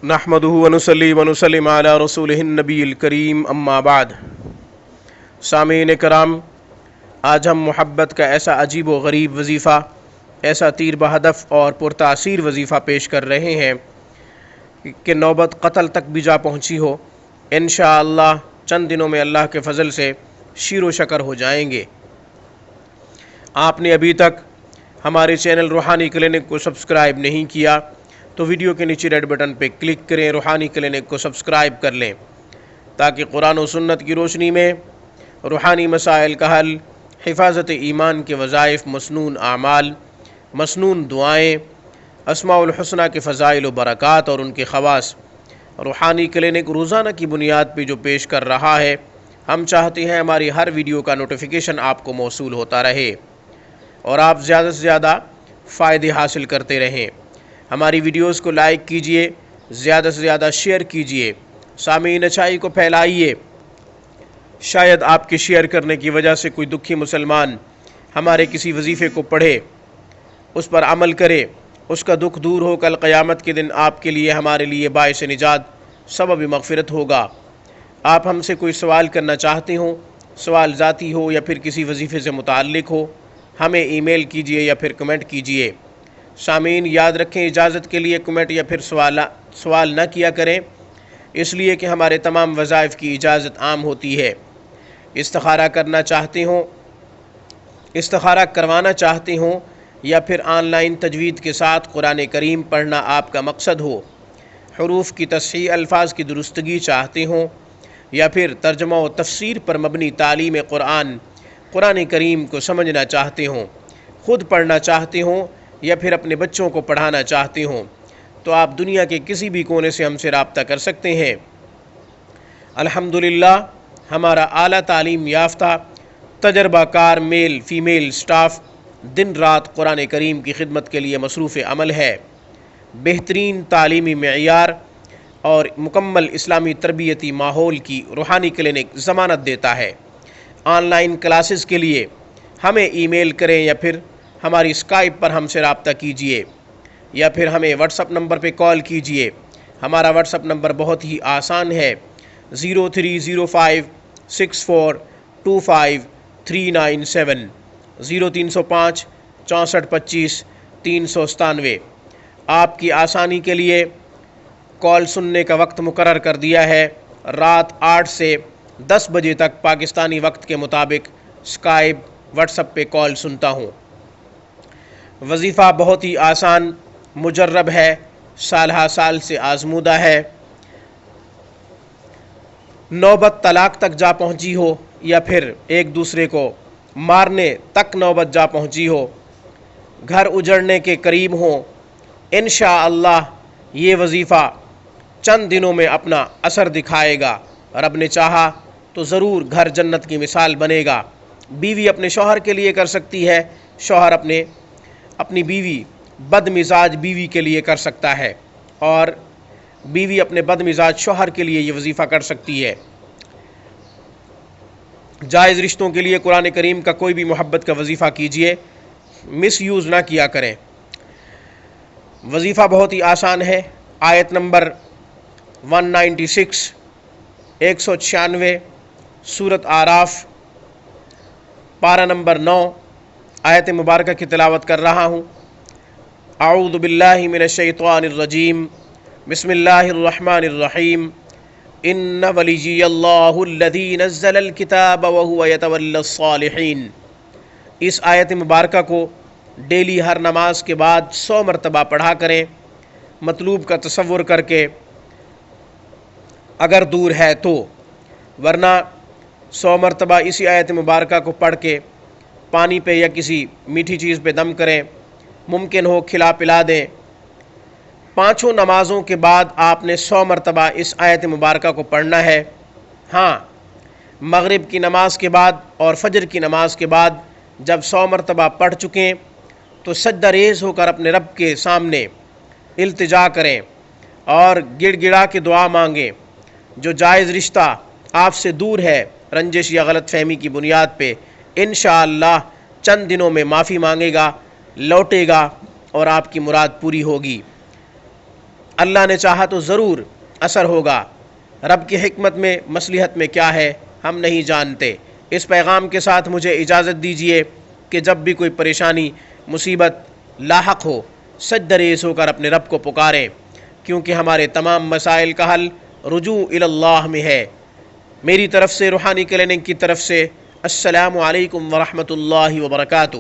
نحمدہ ونصلی ونسلم علی رسولہ النبی الکریم اما بعد۔ سامعین کرام، آج ہم محبت کا ایسا عجیب و غریب وظیفہ، ایسا تیر بہدف اور پرتاثیر وظیفہ پیش کر رہے ہیں کہ نوبت قتل تک بھی جا پہنچی ہو، انشاءاللہ چند دنوں میں اللہ کے فضل سے شیر و شکر ہو جائیں گے۔ آپ نے ابھی تک ہمارے چینل روحانی کلینک کو سبسکرائب نہیں کیا تو ویڈیو کے نیچے ریڈ بٹن پہ کلک کریں، روحانی کلینک کو سبسکرائب کر لیں تاکہ قرآن و سنت کی روشنی میں روحانی مسائل کا حل، حفاظت ایمان کے وظائف، مسنون اعمال، مسنون دعائیں، اسماء الحسنہ کے فضائل و برکات اور ان کے خواص، روحانی کلینک روزانہ کی بنیاد پہ جو پیش کر رہا ہے، ہم چاہتے ہیں ہماری ہر ویڈیو کا نوٹیفیکیشن آپ کو موصول ہوتا رہے اور آپ زیادہ سے زیادہ فائدے حاصل کرتے رہیں۔ ہماری ویڈیوز کو لائک کیجئے، زیادہ سے زیادہ شیئر کیجئے، سامعین اچھائی کو پھیلائیے۔ شاید آپ کے شیئر کرنے کی وجہ سے کوئی دکھی مسلمان ہمارے کسی وظیفے کو پڑھے، اس پر عمل کرے، اس کا دکھ دور ہو، کل قیامت کے دن آپ کے لیے، ہمارے لیے باعث نجات، سبب مغفرت ہوگا۔ آپ ہم سے کوئی سوال کرنا چاہتے ہوں، سوال ذاتی ہو یا پھر کسی وظیفے سے متعلق ہو، ہمیں ای میل کیجئے یا پھر کمنٹ کیجئے۔ سامعین یاد رکھیں، اجازت کے لیے کمنٹ یا پھر سوال نہ کیا کریں، اس لیے کہ ہمارے تمام وظائف کی اجازت عام ہوتی ہے۔ استخارہ کرنا چاہتے ہوں، استخارہ کروانا چاہتے ہوں یا پھر آن لائن تجوید کے ساتھ قرآن کریم پڑھنا آپ کا مقصد ہو، حروف کی تصحیح، الفاظ کی درستگی چاہتے ہوں یا پھر ترجمہ و تفسیر پر مبنی تعلیم قرآن کریم کو سمجھنا چاہتے ہوں، خود پڑھنا چاہتے ہوں یا پھر اپنے بچوں کو پڑھانا چاہتے ہوں، تو آپ دنیا کے کسی بھی کونے سے ہم سے رابطہ کر سکتے ہیں۔ الحمدللہ ہمارا اعلیٰ تعلیم یافتہ تجربہ کار میل فیمیل سٹاف دن رات قرآن کریم کی خدمت کے لیے مصروف عمل ہے۔ بہترین تعلیمی معیار اور مکمل اسلامی تربیتی ماحول کی روحانی کلینک ضمانت دیتا ہے۔ آن لائن کلاسز کے لیے ہمیں ای میل کریں یا پھر ہماری اسکائپ پر ہم سے رابطہ کیجئے یا پھر ہمیں واٹس اپ نمبر پہ کال کیجئے۔ ہمارا واٹس اپ نمبر بہت ہی آسان ہے، 030564525397 0305 6425 397۔ آپ کی آسانی کے لیے کال سننے کا وقت مقرر کر دیا ہے، رات 8 سے 10 بجے تک پاکستانی وقت کے مطابق اسکائپ واٹس اپ پہ کال سنتا ہوں۔ وظیفہ بہت ہی آسان، مجرب ہے، سالہ سال سے آزمودہ ہے۔ نوبت طلاق تک جا پہنچی ہو یا پھر ایک دوسرے کو مارنے تک نوبت جا پہنچی ہو، گھر اجڑنے کے قریب ہوں، انشاءاللہ یہ وظیفہ چند دنوں میں اپنا اثر دکھائے گا۔ رب نے چاہا تو ضرور گھر جنت کی مثال بنے گا۔ بیوی اپنے شوہر کے لیے کر سکتی ہے، شوہر اپنی بیوی، بد مزاج بیوی کے لیے کر سکتا ہے، اور بیوی اپنے بد مزاج شوہر کے لیے یہ وظیفہ کر سکتی ہے۔ جائز رشتوں کے لیے قرآن کریم کا کوئی بھی محبت کا وظیفہ کیجئے، مس یوز نہ کیا کریں۔ وظیفہ بہت ہی آسان ہے۔ آیت نمبر 196 196 سورۃ اعراف پارہ نمبر 9 آیت مبارکہ کی تلاوت کر رہا ہوں۔ اعوذ باللہ من الشیطان الرجیم، بسم اللہ الرحمن الرحیم، ان ولیی اللہ الذی نزل الکتاب وہو یتولی الصالحین۔ اس آیت مبارکہ کو ڈیلی ہر نماز کے بعد 100 مرتبہ پڑھا کریں، مطلوب کا تصور کر کے، اگر دور ہے تو، ورنہ 100 مرتبہ اسی آیت مبارکہ کو پڑھ کے پانی پہ یا کسی میٹھی چیز پہ دم کریں، ممکن ہو کھلا پلا دیں۔ 5 نمازوں کے بعد آپ نے 100 مرتبہ اس آیت مبارکہ کو پڑھنا ہے۔ ہاں، مغرب کی نماز کے بعد اور فجر کی نماز کے بعد جب 100 مرتبہ پڑھ چکیں تو سجدہ ریز ہو کر اپنے رب کے سامنے التجا کریں اور گڑ گڑا کے دعا مانگیں۔ جو جائز رشتہ آپ سے دور ہے رنجش یا غلط فہمی کی بنیاد پہ، انشاءاللہ چند دنوں میں معافی مانگے گا، لوٹے گا اور آپ کی مراد پوری ہوگی۔ اللہ نے چاہا تو ضرور اثر ہوگا۔ رب کی حکمت میں مصلحت میں کیا ہے ہم نہیں جانتے۔ اس پیغام کے ساتھ مجھے اجازت دیجیے کہ جب بھی کوئی پریشانی مصیبت لاحق ہو سجدہ ریز ہو کر اپنے رب کو پکاریں، کیونکہ ہمارے تمام مسائل کا حل رجوع الی اللہ میں ہے۔ میری طرف سے روحانی کلینک کی طرف سے السلام علیکم ورحمۃ اللہ وبرکاتہ۔